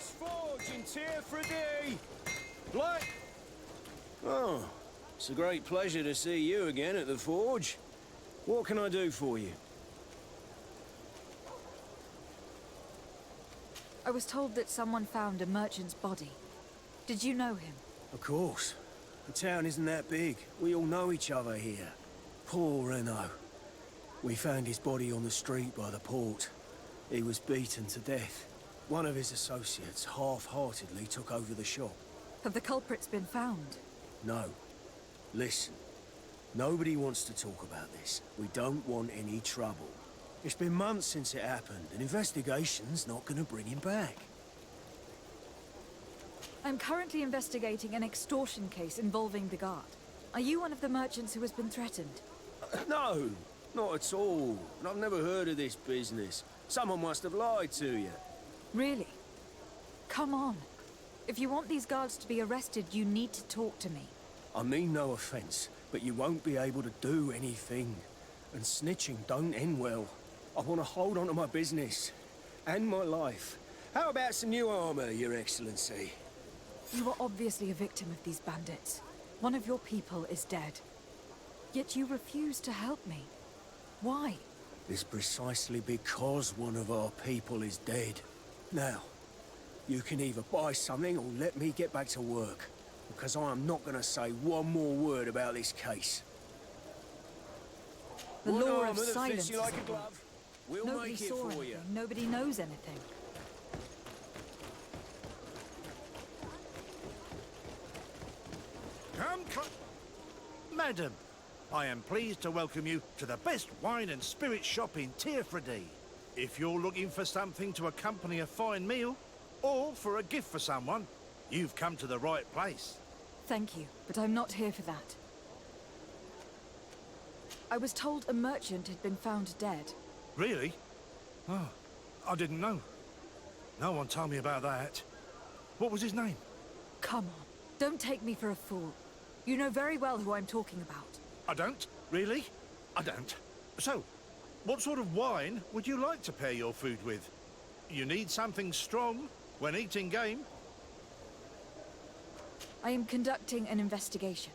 This forge in Tearfredy! Black! Oh, it's a great pleasure to see you again at the forge. What can I do for you? I was told that someone found a merchant's body. Did you know him? Of course. The town isn't that big. We all know each other here. Poor Renault. We found his body on the street by the port. He was beaten to death. One of his associates half-heartedly took over the shop. Have the culprits been found? No. Listen. Nobody wants to talk about this. We don't want any trouble. It's been months since it happened. An investigation's not gonna bring him back. I'm currently investigating an extortion case involving the guard. Are you one of the merchants who has been threatened? No, not at all. I've never heard of this business. Someone must have lied to you. Really? Come on. If you want these guards to be arrested, you need to talk to me. I mean no offense, but you won't be able to do anything. And snitching don't end well. I want to hold on to my business. And my life. How about some new armor, Your Excellency? You are obviously a victim of these bandits. One of your people is dead. Yet you refuse to help me. Why? It's precisely because one of our people is dead. Now, you can either buy something or let me get back to work. Because I am not going to say one more word about this case. The One law armor of that silence fits you like is a glove. We'll Nobody make it saw for anything. you. Nobody knows anything. Madam, I am pleased to welcome you to the best wine and spirit shop in Tearfredy. If you're looking for something to accompany a fine meal, or for a gift for someone, you've come to the right place. Thank you, but I'm not here for that. I was told a merchant had been found dead. Really? Oh, I didn't know. No one told me about that. What was his name? Come on, don't take me for a fool. You know very well who I'm talking about. I don't? Really? I don't. So, what sort of wine would you like to pair your food with? You need something strong when eating game. I am conducting an investigation.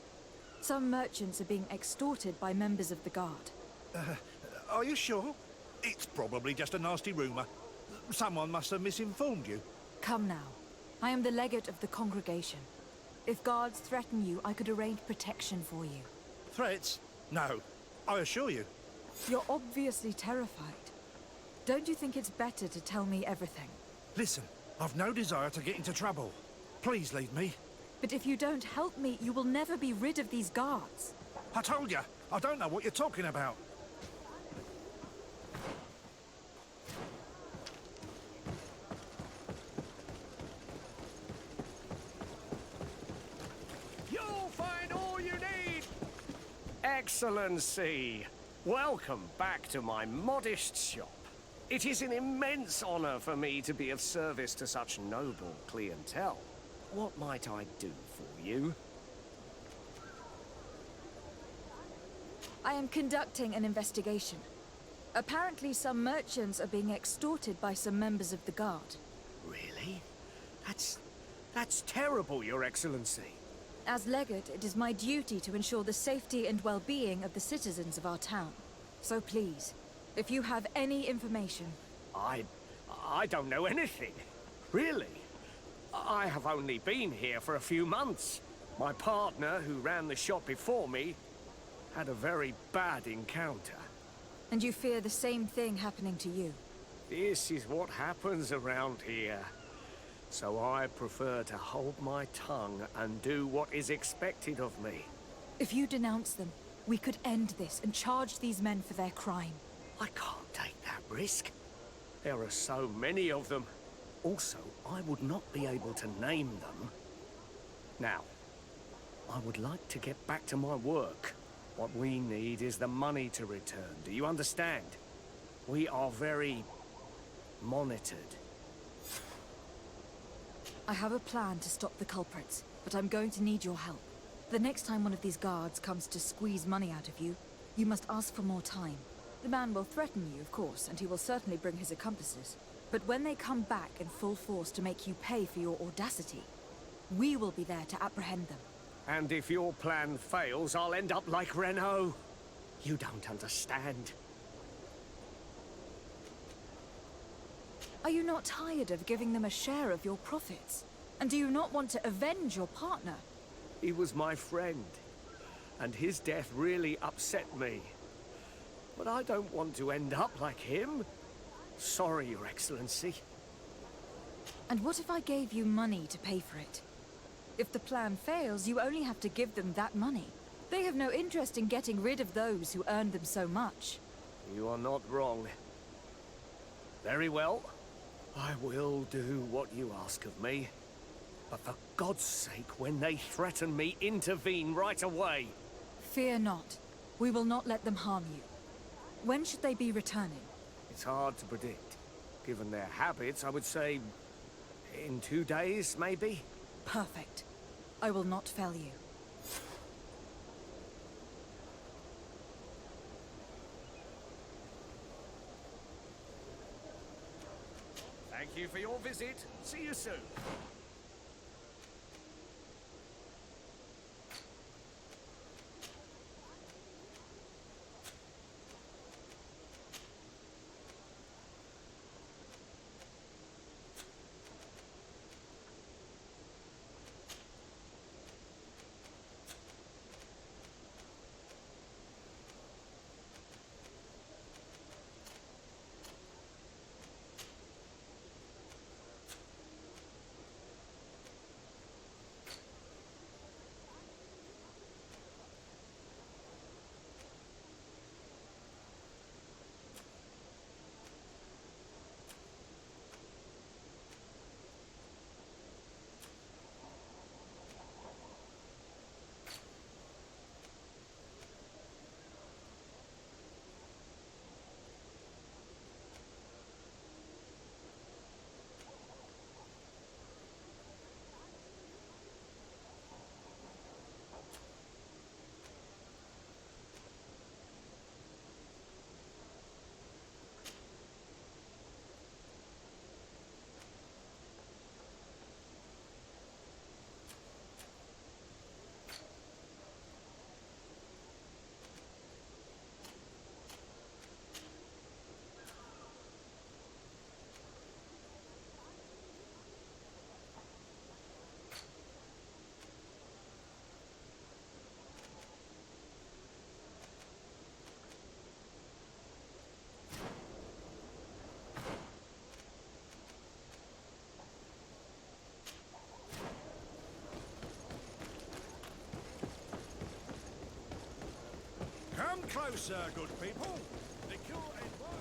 Some merchants are being extorted by members of the guard. Are you sure? It's probably just a nasty rumor. Someone must have misinformed you. Come now. I am the legate of the congregation. If guards threaten you, I could arrange protection for you. Threats? No. I assure you. You're obviously terrified. Don't you think it's better to tell me everything? Listen, I've no desire to get into trouble. Please leave me. But if you don't help me, you will never be rid of these guards. I told you, I don't know what you're talking about. You'll find all you need! Excellency, welcome back to my modest shop. It is an immense honor for me to be of service to such noble clientele. What might I do for you? I am conducting an investigation. Apparently some merchants are being extorted by some members of the guard. Really? That's terrible, Your Excellency. As legate, it is my duty to ensure the safety and well-being of the citizens of our town. So please, if you have any information... I don't know anything. Really? I have only been here for a few months. My partner, who ran the shop before me, had a very bad encounter. And you fear the same thing happening to you? This is what happens around here. So I prefer to hold my tongue and do what is expected of me. If you denounce them, we could end this and charge these men for their crime. I can't take that risk. There are so many of them. Also, I would not be able to name them. Now, I would like to get back to my work. What we need is the money to return. Do you understand? We are very monitored. I have a plan to stop the culprits, but I'm going to need your help. The next time one of these guards comes to squeeze money out of you, you must ask for more time. The man will threaten you, of course, and he will certainly bring his accomplices. But when they come back in full force to make you pay for your audacity, we will be there to apprehend them. And if your plan fails, I'll end up like Renault. You don't understand. Are you not tired of giving them a share of your profits? And do you not want to avenge your partner? He was my friend, and his death really upset me. But I don't want to end up like him. Sorry, Your Excellency. And what if I gave you money to pay for it? If the plan fails, you only have to give them that money. They have no interest in getting rid of those who earned them so much. You are not wrong. Very well. I will do what you ask of me. But for God's sake, when they threaten me, intervene right away. Fear not. We will not let them harm you. When should they be returning? It's hard to predict. Given their habits, I would say in 2 days, maybe? Perfect. I will not fail you. Thank you for your visit. See you soon. Come closer, good people. Liqueur and wine.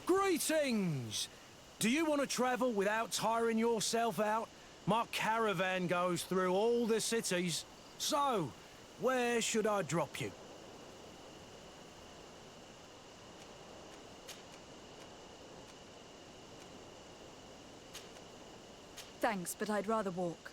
Greetings! Do you want to travel without tiring yourself out? My caravan goes through all the cities. So, where should I drop you? Thanks, but I'd rather walk.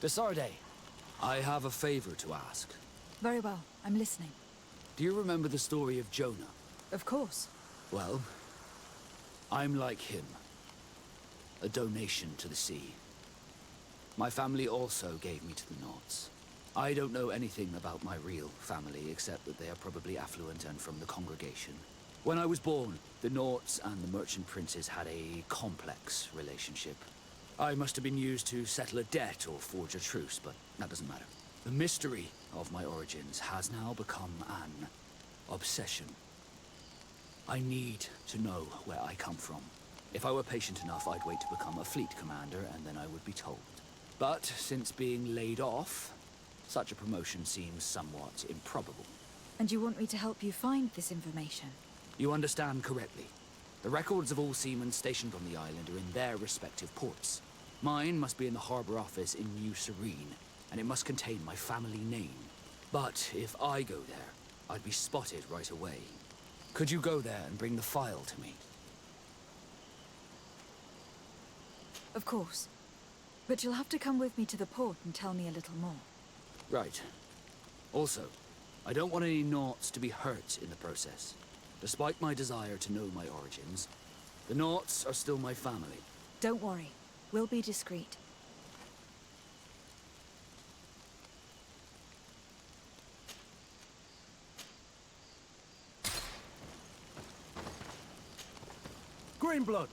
Desarde, I have a favor to ask. Very well, I'm listening. Do you remember the story of Jonah? Of course. Well, I'm like him. A donation to the sea. My family also gave me to the Nauts. I don't know anything about my real family, except that they are probably affluent and from the congregation. When I was born, the Nauts and the merchant princes had a complex relationship. I must have been used to settle a debt or forge a truce, but that doesn't matter. The mystery of my origins has now become an obsession. I need to know where I come from. If I were patient enough, I'd wait to become a fleet commander, and then I would be told. But since being laid off, such a promotion seems somewhat improbable. And you want me to help you find this information? You understand correctly. The records of all seamen stationed on the island are in their respective ports. Mine must be in the harbor office in New Serene, and it must contain my family name. But if I go there, I'd be spotted right away. Could you go there and bring the file to me? Of course. But you'll have to come with me to the port and tell me a little more. Right. Also, I don't want any Nauts to be hurt in the process. Despite my desire to know my origins, the Nauts are still my family. Don't worry. We'll be discreet. Greenblood,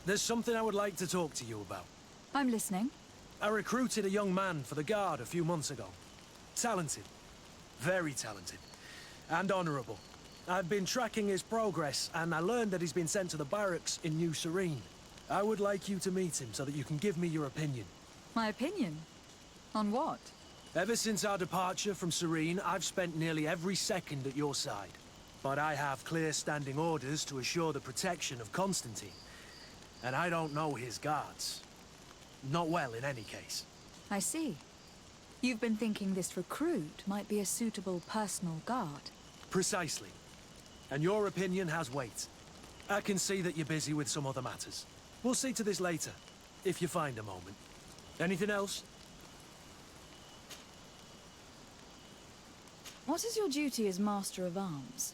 there's something I would like to talk to you about. I'm listening. I recruited a young man for the Guard a few months ago. Talented. Very talented. And honorable. I've been tracking his progress, and I learned that he's been sent to the barracks in New Serene. I would like you to meet him so that you can give me your opinion. My opinion? On what? Ever since our departure from Serene, I've spent nearly every second at your side. But I have clear standing orders to assure the protection of Constantine. And I don't know his guards. Not well, in any case. I see. You've been thinking this recruit might be a suitable personal guard. Precisely. And your opinion has weight. I can see that you're busy with some other matters. We'll see to this later, if you find a moment. Anything else? What is your duty as Master of Arms?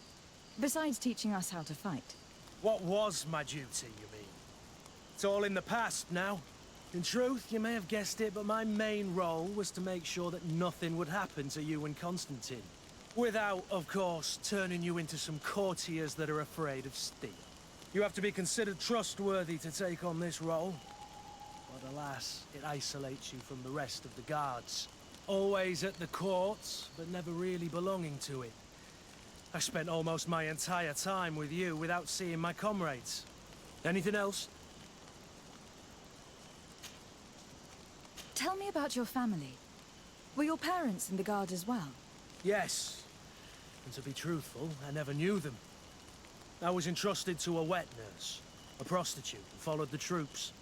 Besides teaching us how to fight. What was my duty, you mean? It's all in the past now. In truth, you may have guessed it, but my main role was to make sure that nothing would happen to you and Constantine. Without, of course, turning you into some courtiers that are afraid of steel. You have to be considered trustworthy to take on this role. But alas, it isolates you from the rest of the guards. Always at the courts, but never really belonging to it. I spent almost my entire time with you without seeing my comrades. Anything else? Tell me about your family. Were your parents in the Guard as well? Yes. And to be truthful, I never knew them. I was entrusted to a wet nurse, a prostitute, and followed the troops.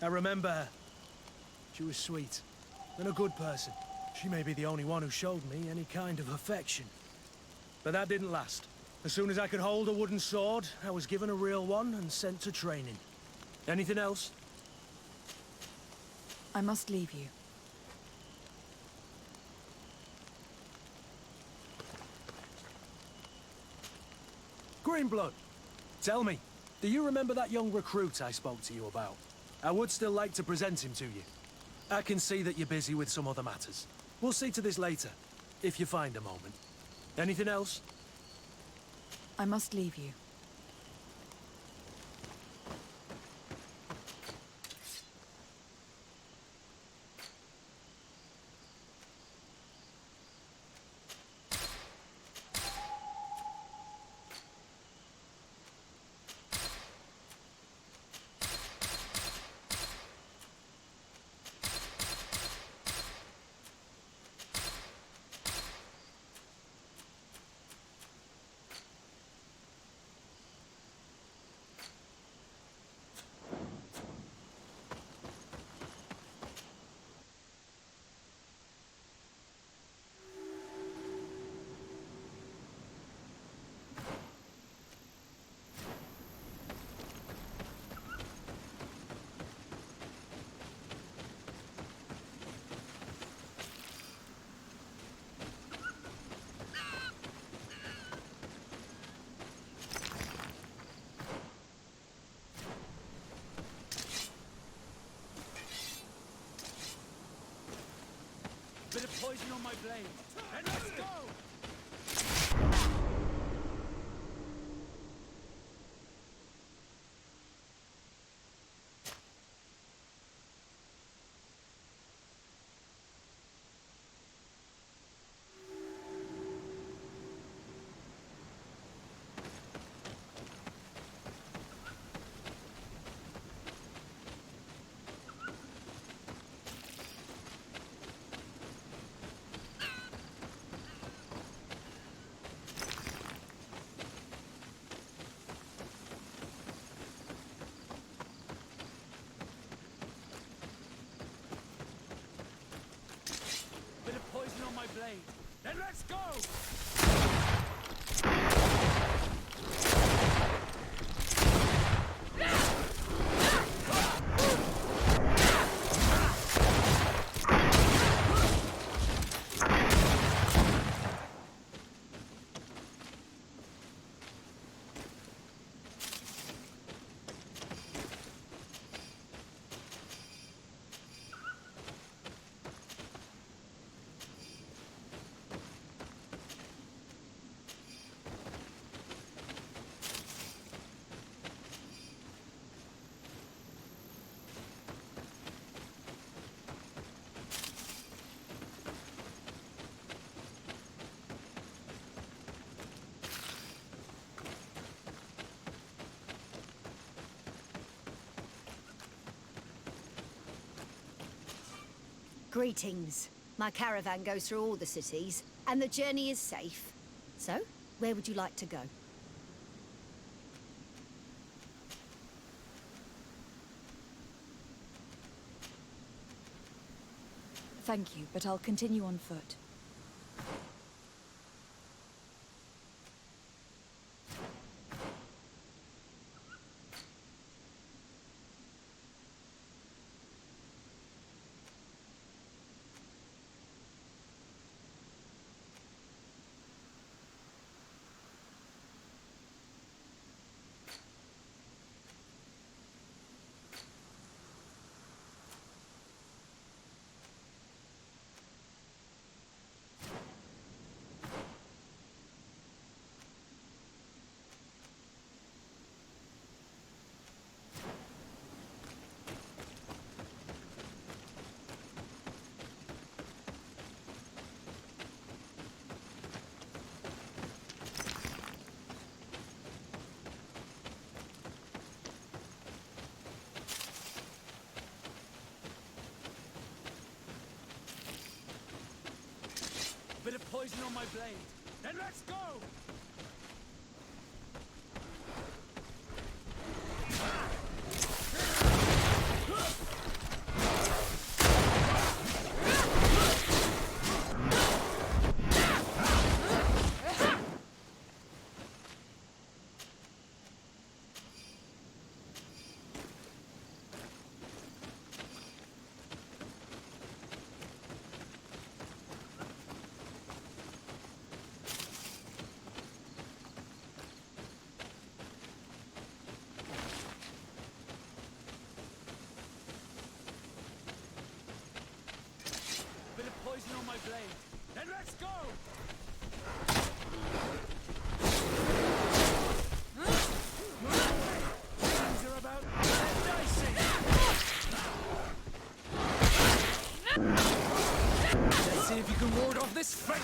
I remember her. She was sweet, and a good person. She may be the only one who showed me any kind of affection. But that didn't last. As soon as I could hold a wooden sword, I was given a real one and sent to training. Anything else? I must leave you. Greenblood, tell me, do you remember that young recruit I spoke to you about? I would still like to present him to you. I can see that you're busy with some other matters. We'll see to this later, if you find a moment. Anything else? I must leave you. poison on my blade. Then let's go! Bit of poison on my blade. Then let's go! Greetings. My caravan goes through all the cities, and the journey is safe. So, where would you like to go? Thank you, but I'll continue on foot. Bit of poison on my blade. Then let's go! Poison on my blade. Then let's go! Things are about to get dicey. Let's see if you can ward off this fate.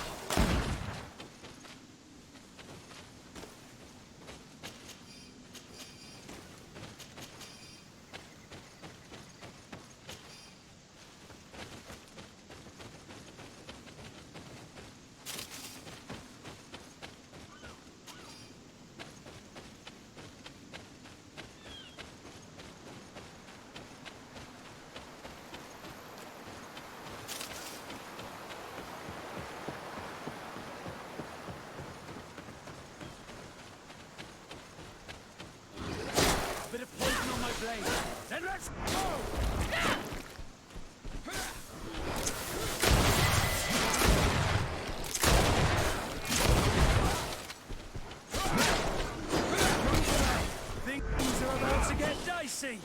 Bit of poison on my blade. Then let's go! Things are about to get dicey.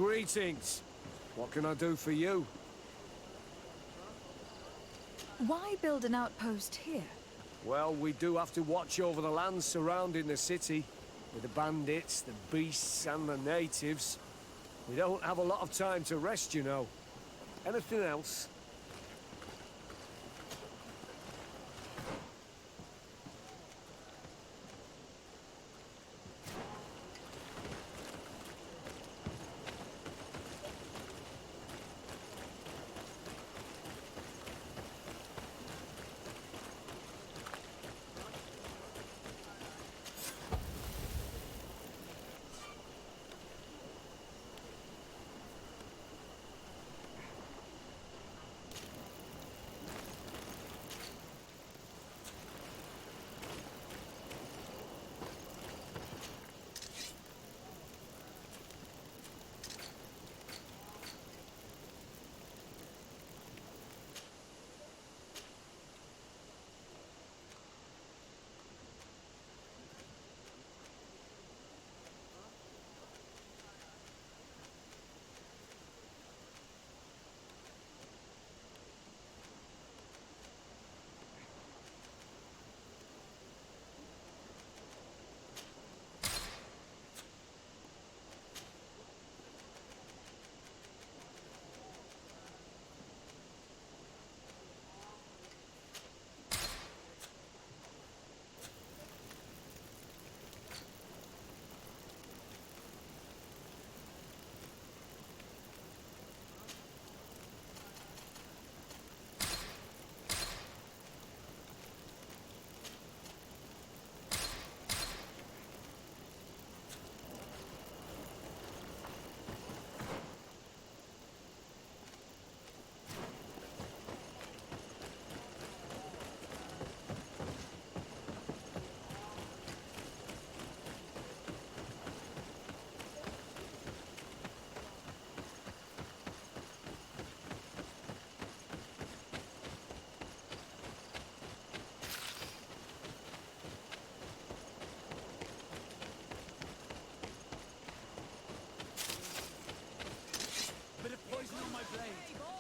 Greetings. What can I do for you? Why build an outpost here? Well, we do have to watch over the land surrounding the city, with the bandits, the beasts, and the natives. We don't have a lot of time to rest, you know. Anything else?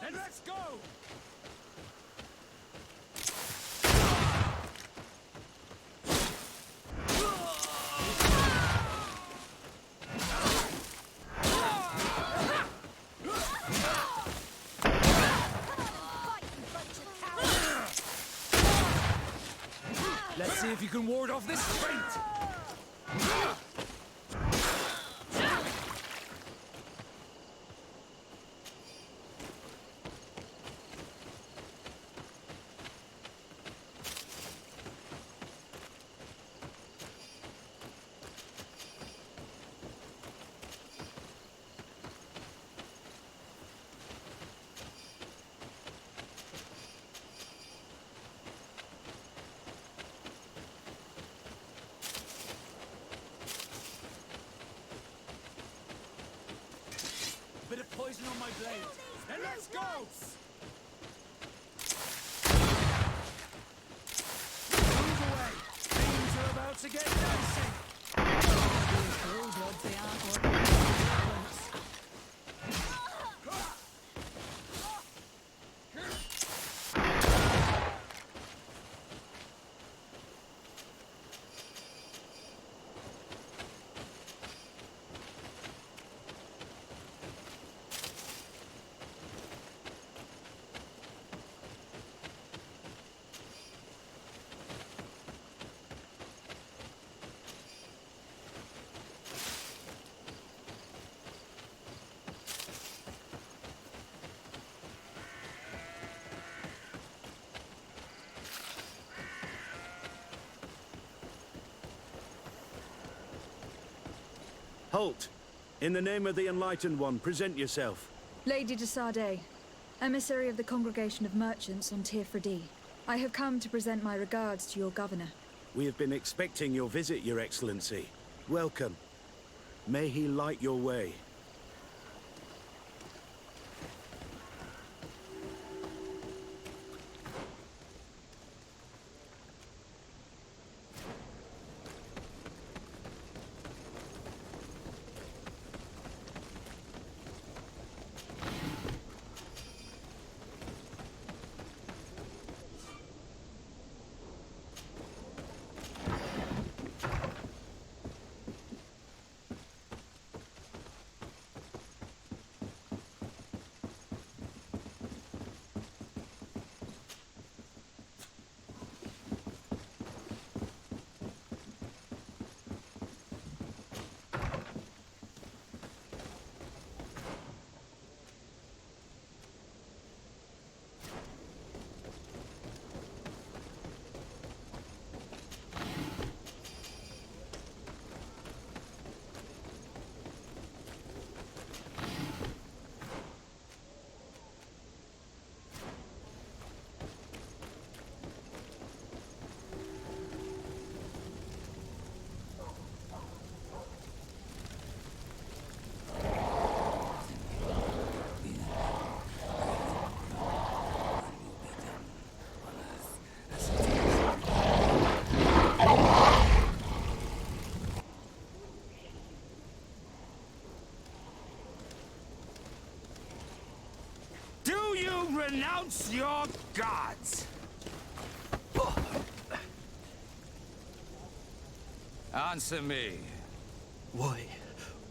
Then let's go! Let's see if you can ward off this fate! Bit of poison on my blade. Then let's go! Move away! Things are about to get dicey! Halt! In the name of the Enlightened One, present yourself. Lady de Sardet, emissary of the Congregation of Merchants on Tirfredi. I have come to present my regards to your governor. We have been expecting your visit, Your Excellency. Welcome. May he light your way. you renounce your gods? Answer me. Why?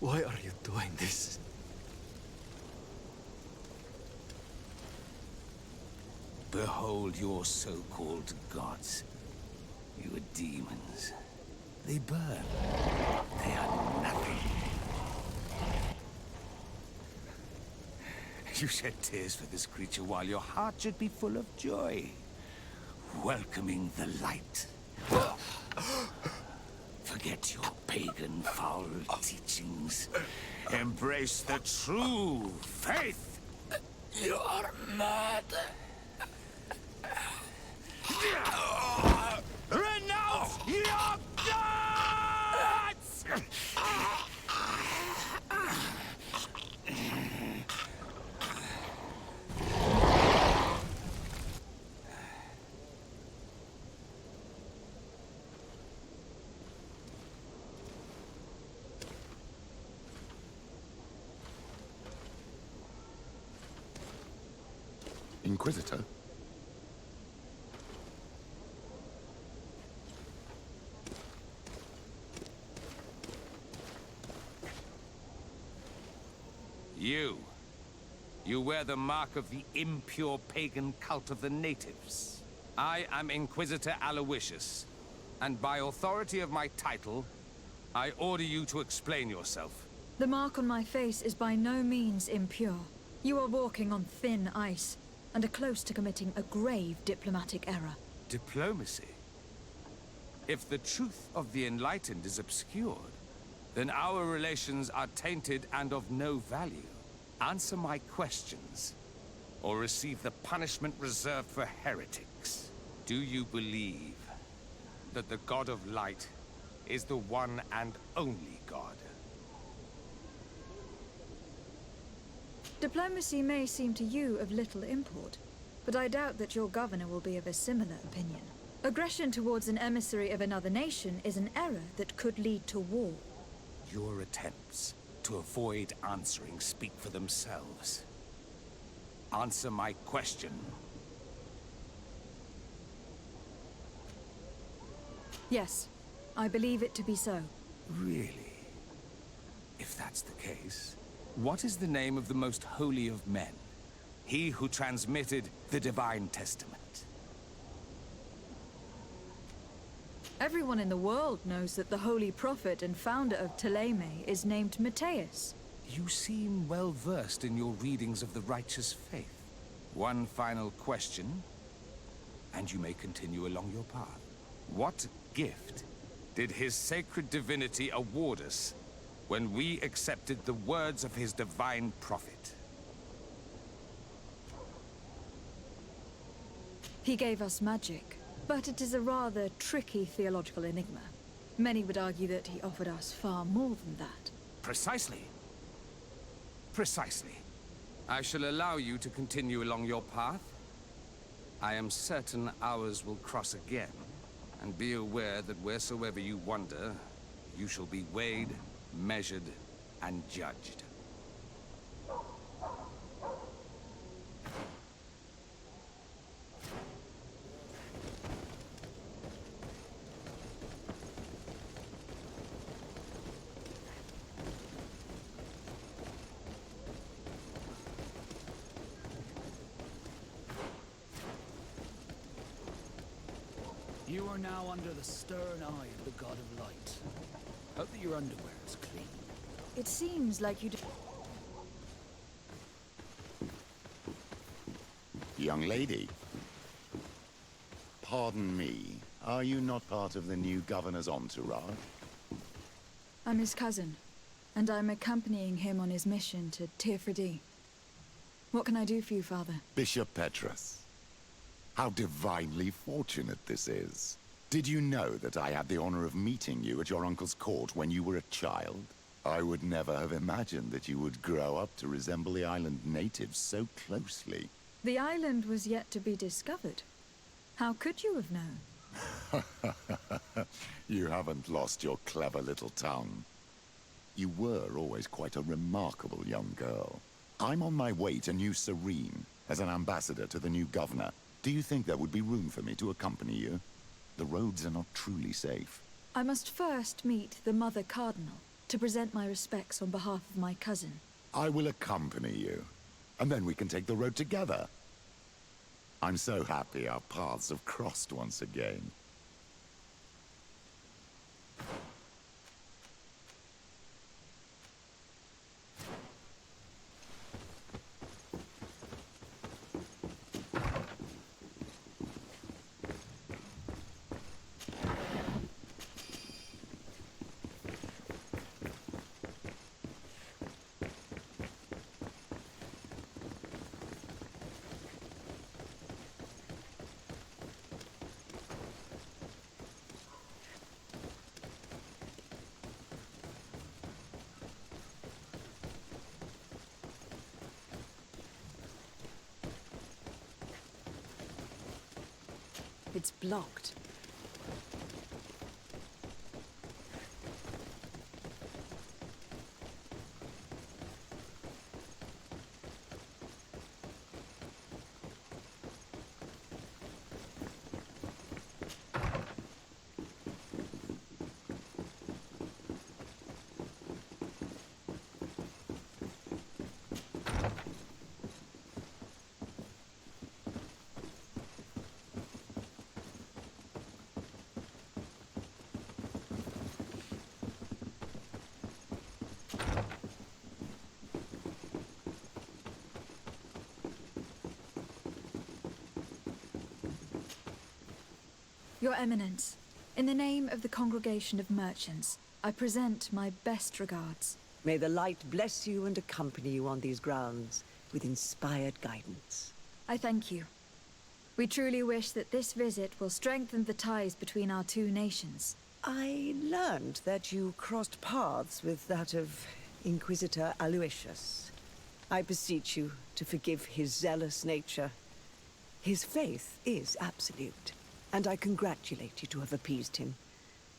Why are you doing this? Behold your so-called gods. You are demons. They burn. They are nothing. You shed tears for this creature while your heart should be full of joy, welcoming the light. Forget your pagan, foul teachings. Embrace the true faith. You are mad. Renounce your gods! Inquisitor? You wear the mark of the impure pagan cult of the natives. I am Inquisitor Aloysius, and by authority of my title, I order you to explain yourself. The mark on my face is by no means impure. You are walking on thin ice, and are close to committing a grave diplomatic error. Diplomacy? If the truth of the Enlightened is obscured, then our relations are tainted and of no value. Answer my questions, or receive the punishment reserved for heretics. Do you believe that the God of Light is the one and only God? Diplomacy may seem to you of little import, but I doubt that your governor will be of a similar opinion. Aggression towards an emissary of another nation is an error that could lead to war. Your attempts to avoid answering speak for themselves. Answer my question. Yes, I believe it to be so. Really? If that's the case, what is the name of the most holy of men? He who transmitted the Divine Testament. Everyone in the world knows that the holy prophet and founder of Ptolemy is named Matthäus. You seem well versed in your readings of the righteous faith. One final question, and you may continue along your path. What gift did his sacred divinity award us when we accepted the words of his divine prophet? He gave us magic, but it is a rather tricky theological enigma. Many would argue that he offered us far more than that. Precisely. Precisely. I shall allow you to continue along your path. I am certain ours will cross again, and be aware that wheresoever you wander, you shall be weighed, measured, and judged. You are now under the stern eye of the God of Light. Hope that your underwear is clean. It seems like you... Young lady. Pardon me. Are you not part of the new governor's entourage? I'm his cousin, and I'm accompanying him on his mission to Tirfredi. What can I do for you, Father? Bishop Petrus. How divinely fortunate this is. Did you know that I had the honor of meeting you at your uncle's court when you were a child? I would never have imagined that you would grow up to resemble the island natives so closely. The island was yet to be discovered. How could you have known? You haven't lost your clever little tongue. You were always quite a remarkable young girl. I'm on my way to New Serene as an ambassador to the new governor. Do you think there would be room for me to accompany you? The roads are not truly safe. I must first meet the Mother Cardinal to present my respects on behalf of my cousin. I will accompany you, and then we can take the road together. I'm so happy our paths have crossed once again. It's blocked. Your Eminence, in the name of the Congregation of Merchants, I present my best regards. May the light bless you and accompany you on these grounds with inspired guidance. I thank you. We truly wish that this visit will strengthen the ties between our two nations. I learned that you crossed paths with that of Inquisitor Aloysius. I beseech you to forgive his zealous nature. His faith is absolute, and I congratulate you to have appeased him.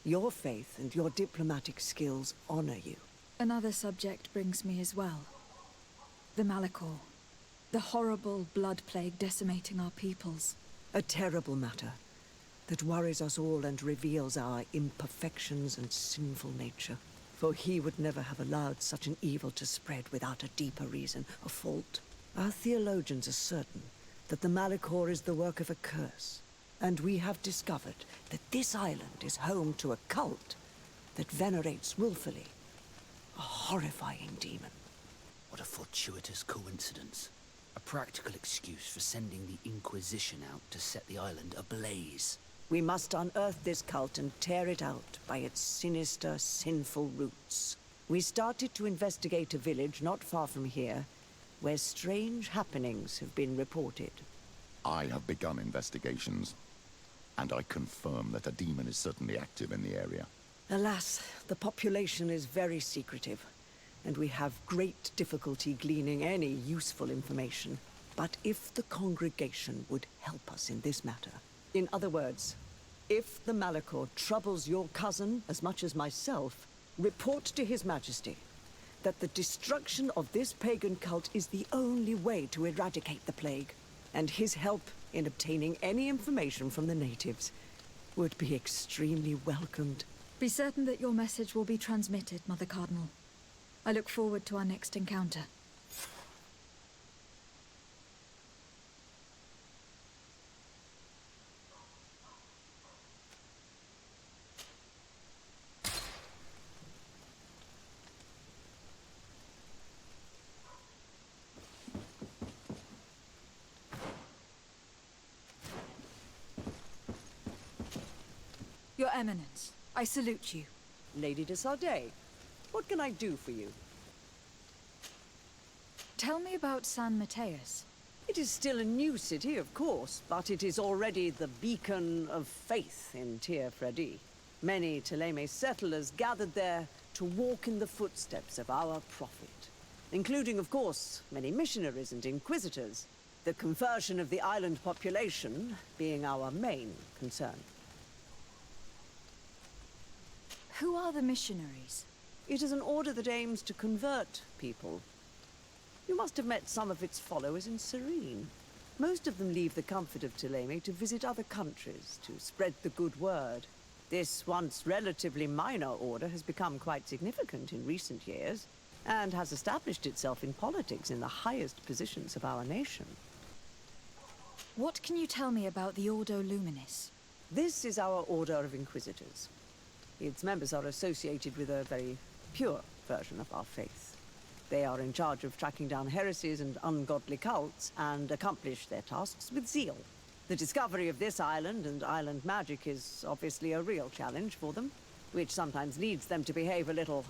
Your faith and your diplomatic skills honor you. Another subject brings me as well. The Malachor. The horrible blood plague decimating our peoples. A terrible matter that worries us all and reveals our imperfections and sinful nature. For he would never have allowed such an evil to spread without a deeper reason, a fault. Our theologians are certain that the Malachor is the work of a curse. And we have discovered that this island is home to a cult that venerates willfully a horrifying demon. What a fortuitous coincidence. A practical excuse for sending the Inquisition out to set the island ablaze. We must unearth this cult and tear it out by its sinister, sinful roots. We started to investigate a village not far from here, where strange happenings have been reported. I have begun investigations, and I confirm that a demon is certainly active in the area. Alas, the population is very secretive, and we have great difficulty gleaning any useful information. But if the congregation would help us in this matter, in other words, if the Malachor troubles your cousin as much as myself, report to His Majesty that the destruction of this pagan cult is the only way to eradicate the plague, and his help in obtaining any information from the natives would be extremely welcomed. Be certain that your message will be transmitted, Mother Cardinal. I look forward to our next encounter. Your Eminence, I salute you. Lady de Sardet, what can I do for you? Tell me about San Matheus. It is still a new city, of course, but it is already the beacon of faith in Tir Fredi. Many Teleme settlers gathered there to walk in the footsteps of our prophet, including, of course, many missionaries and inquisitors, the conversion of the island population being our main concern. Who are the missionaries? It is an order that aims to convert people. You must have met some of its followers in Serene. Most of them leave the comfort of Thélème to visit other countries, to spread the good word. This once relatively minor order has become quite significant in recent years, and has established itself in politics in the highest positions of our nation. What can you tell me about the Ordo Luminis? This is our Order of Inquisitors. Its members are associated with a very pure version of our faith. They are in charge of tracking down heresies and ungodly cults, and accomplish their tasks with zeal. The discovery of this island and island magic is obviously a real challenge for them, which sometimes leads them to behave a little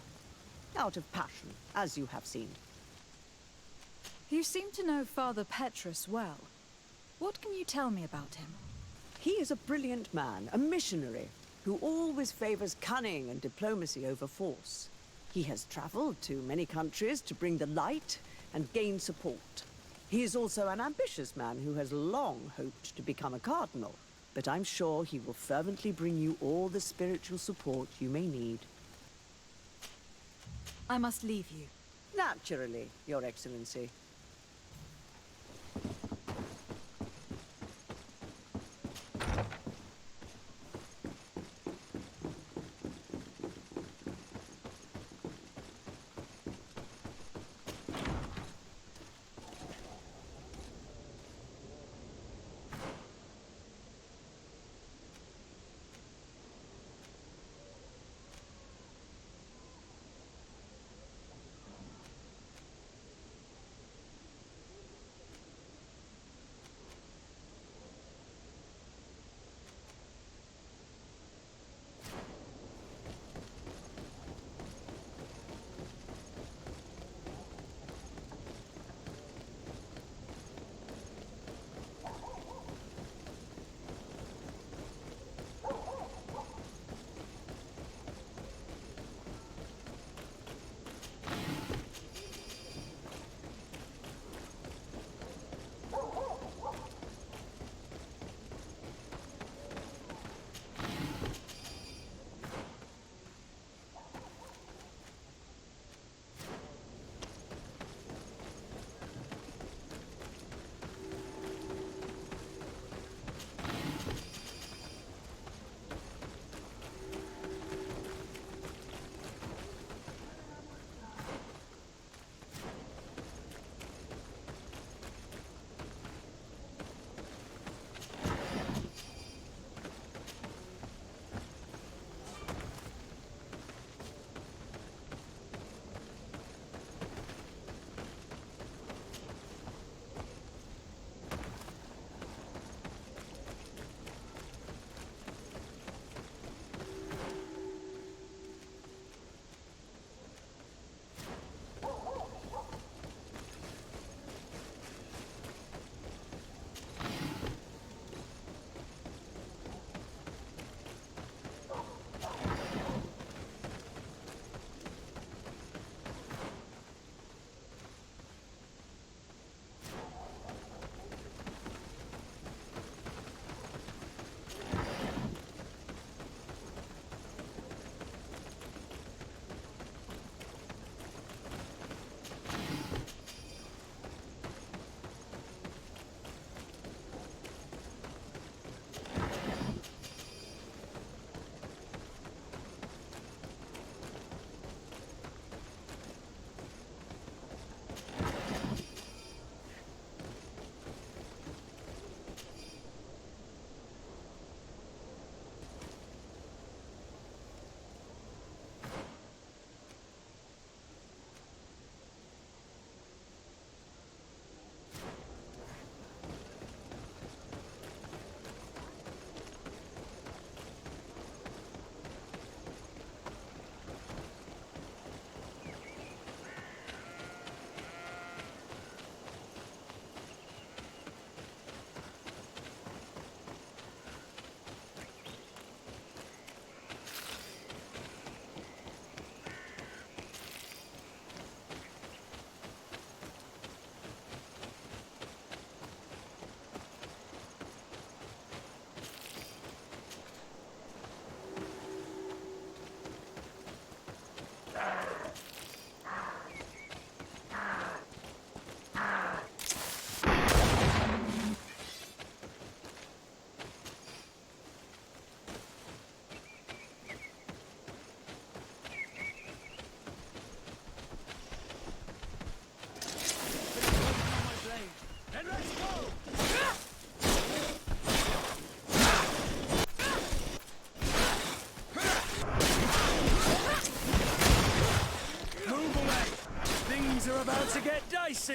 out of passion, as you have seen. You seem to know Father Petrus well. What can you tell me about him? He is a brilliant man, a missionary, who always favors cunning and diplomacy over force. He has traveled to many countries to bring the light and gain support. He is also an ambitious man who has long hoped to become a cardinal, but I'm sure he will fervently bring you all the spiritual support you may need. I must leave you. Naturally, Your Excellency.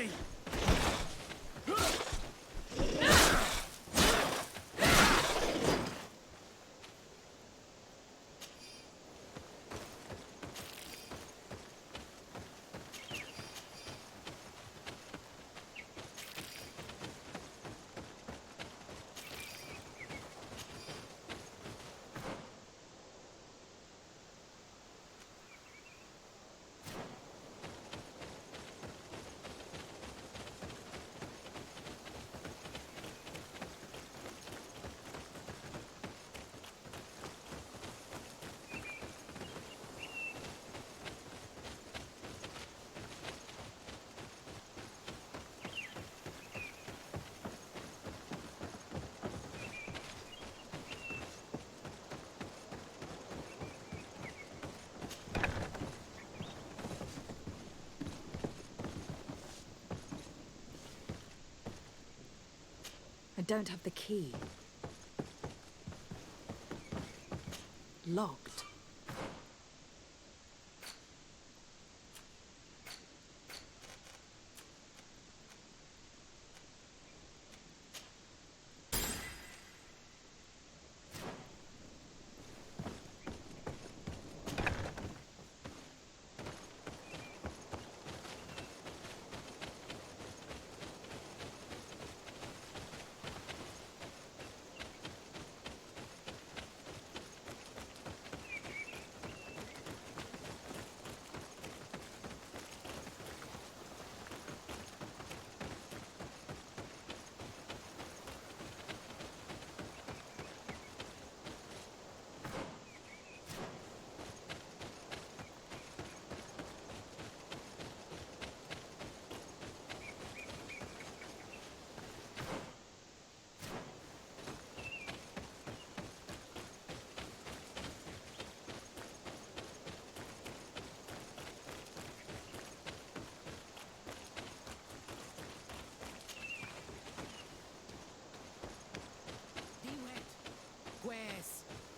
mercy! I don't have the key. Locked.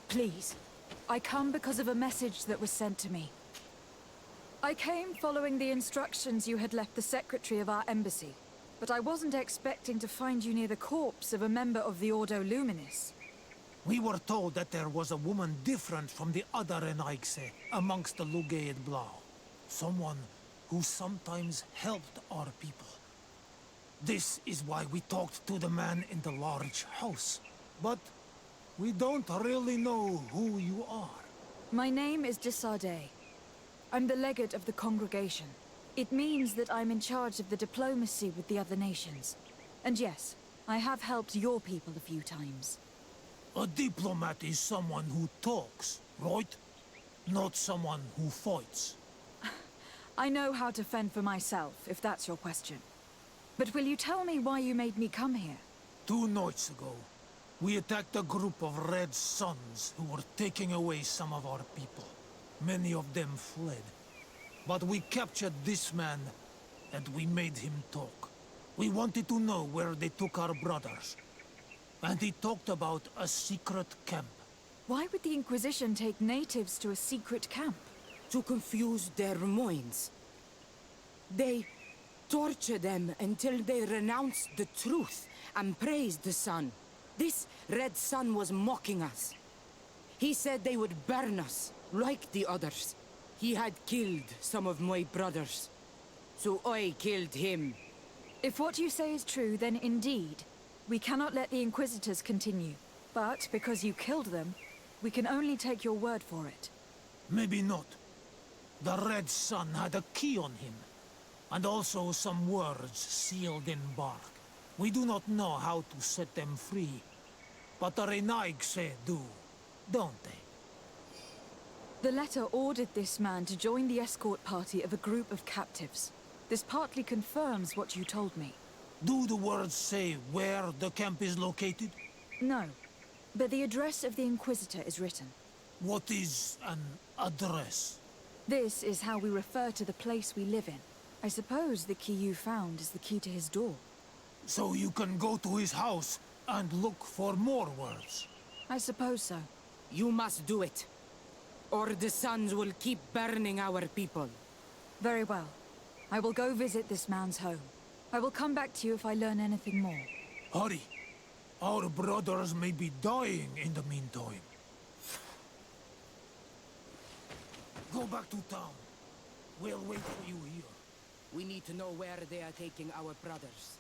Please, I come because of a message that was sent to me. I came following the instructions you had left the secretary of our embassy, but I wasn't expecting to find you near the corpse of a member of the Ordo Luminis. We were told that there was a woman different from the other Renaigse amongst the Lugaid Blau. Someone who sometimes helped our people. This is why we talked to the man in the large house. But we don't really know who you are. My name is Desardet. I'm the legate of the congregation. It means that I'm in charge of the diplomacy with the other nations. And yes, I have helped your people a few times. A diplomat is someone who talks, right? Not someone who fights. I know how to fend for myself, if that's your question. But will you tell me why you made me come here? 2 nights ago, we attacked a group of Red Suns who were taking away some of our people. Many of them fled. But we captured this man, and we made him talk. We wanted to know where they took our brothers. And he talked about a secret camp. Why would the Inquisition take natives to a secret camp? To confuse their minds. They torture them until they renounce the truth and praise the sun. This Red Sun was mocking us. He said they would burn us, like the others. He had killed some of my brothers, so I killed him. If what you say is true, then indeed, we cannot let the Inquisitors continue. But because you killed them, we can only take your word for it. Maybe not. The Red Sun had a key on him, and also some words sealed in bark. We do not know how to set them free, but the Renaigse do, don't they? The letter ordered this man to join the escort party of a group of captives. This partly confirms what you told me. Do the words say where the camp is located? No, but the address of the Inquisitor is written. What is an address? This is how we refer to the place we live in. I suppose the key you found is the key to his door. So you can go to his house and look for more words? I suppose so. You must do it, or the suns will keep burning our people. Very well. I will go visit this man's home. I will come back to you if I learn anything more. Hurry. Our brothers may be dying in the meantime. Go back to town. We'll wait for you here. We need to know where they are taking our brothers.